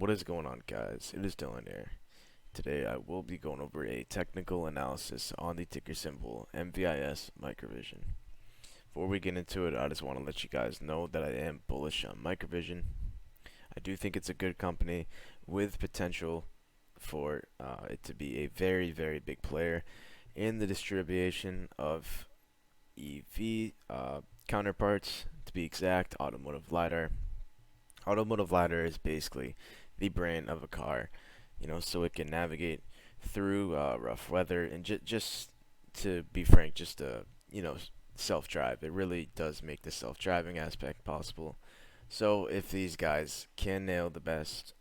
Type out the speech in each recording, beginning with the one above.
What is going on, guys? It is Dylan here. Today I will be going over a technical analysis on the ticker symbol MVIS microvision. Before we get into it, I just want to let you guys know that I am bullish on microvision. I do think it's a good company with potential for it to be a very, very big player in the distribution of EV counterparts, to be exact, automotive lidar. Automotive lidar is basically the brain of a car, so it can navigate through rough weather and just to be frank, just self-drive. It really does make the self-driving aspect possible. So if these guys can nail the best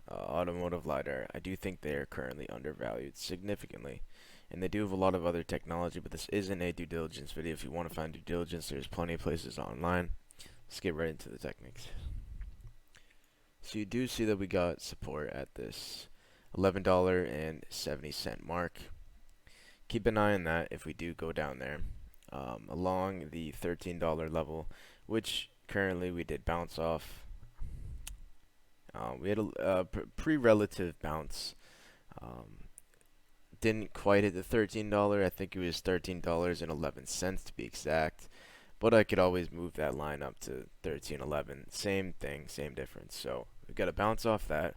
automotive lidar, I do think they are currently undervalued significantly. And they do have a lot of other technology, but this isn't a due diligence video. If you want to find due diligence, there's plenty of places online. Let's get right into the techniques. So you do see that we got support at this $11.70 mark. Keep an eye on that if we do go down there. Along the $13 level, which currently we did bounce off. We had a pre-relative bounce. Didn't quite hit the $13. I think it was $13.11 to be exact. But I could always move that line up to 13.11. Same thing, same difference. So we got a bounce off that.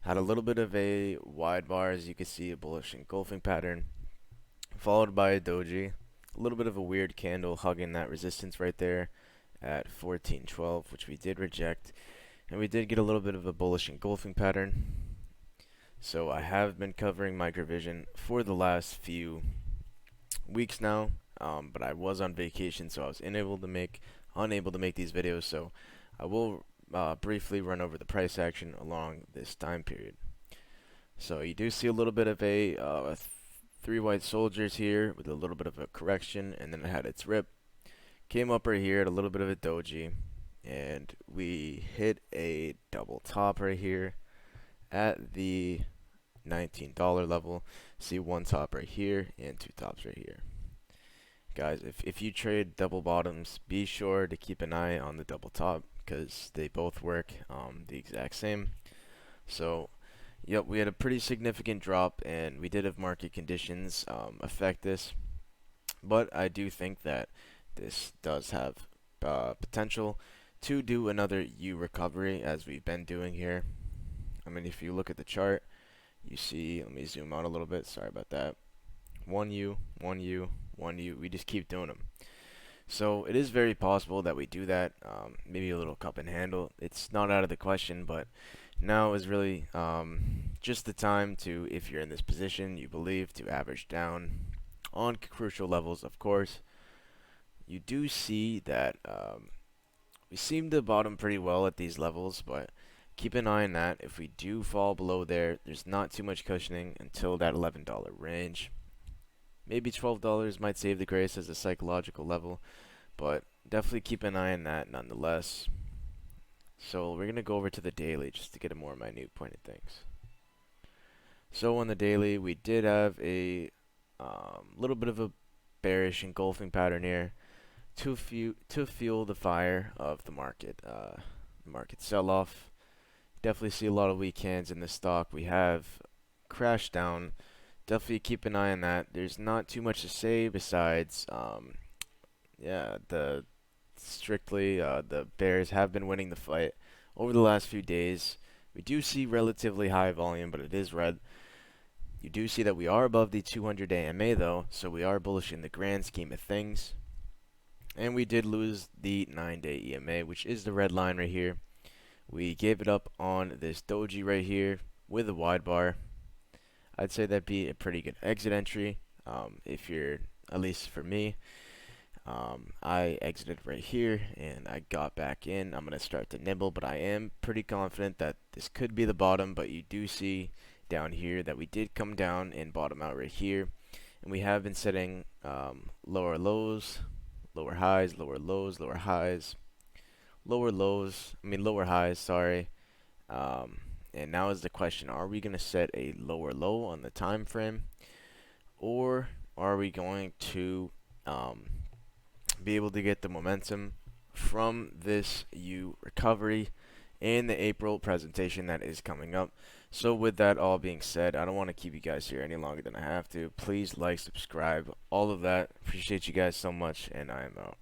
Had a little bit of a wide bar, as you can see, a bullish engulfing pattern, followed by a doji. A little bit of a weird candle hugging that resistance right there at 14.12, which we did reject. And we did get a little bit of a bullish engulfing pattern. So I have been covering microvision for the last few weeks now. But I was on vacation, so I was unable to make these videos. So I will briefly run over the price action along this time period. So you do see a little bit of a three white soldiers here with a little bit of a correction, and then it had its rip. Came up right here at a little bit of a doji, and we hit a double top right here at the $19 level. See one top right here and two tops right here. Guys, if you trade double bottoms, be sure to keep an eye on the double top because they both work the exact same. So, yep, we had a pretty significant drop, and we did have market conditions affect this. But I do think that this does have potential to do another U recovery as we've been doing here. I mean, if you look at the chart, you see, let me zoom out a little bit, sorry about that. 1U, 1U, 1U, we just keep doing them. So it is very possible that we do that, maybe a little cup and handle. It's not out of the question, but now is really just the time to, if you're in this position, you believe, to average down on crucial levels, of course. You do see that we seem to bottom pretty well at these levels, but keep an eye on that. If we do fall below there, there's not too much cushioning until that $11 range. Maybe $12 might save the grace as a psychological level, but definitely keep an eye on that nonetheless. So we're going to go over to the daily just to get a more minute point of things. So on the daily, we did have a little bit of a bearish engulfing pattern here to fuel the fire of the market. The market sell-off. Definitely see a lot of weak hands in this stock. We have crashed down. Definitely keep an eye on that. There's not too much to say besides, the Bears have been winning the fight over the last few days. We do see relatively high volume, but it is red. You do see that we are above the 200-day MA though, so we are bullish in the grand scheme of things. And we did lose the 9-day EMA, which is the red line right here. We gave it up on this doji right here with a wide bar. I'd say that'd be a pretty good exit entry if you're, at least for me. I exited right here and I got back in. I'm going to start to nibble, but I am pretty confident that this could be the bottom, but you do see down here that we did come down and bottom out right here. And we have been setting lower lows, lower highs, lower lows, lower highs, lower highs, sorry. And now is the question, are we going to set a lower low on the time frame, or are we going to be able to get the momentum from this U recovery in the April presentation that is coming up. So with that all being said, I don't want to keep you guys here any longer than I have to. Please like, subscribe, all of that. Appreciate you guys so much, and I am out.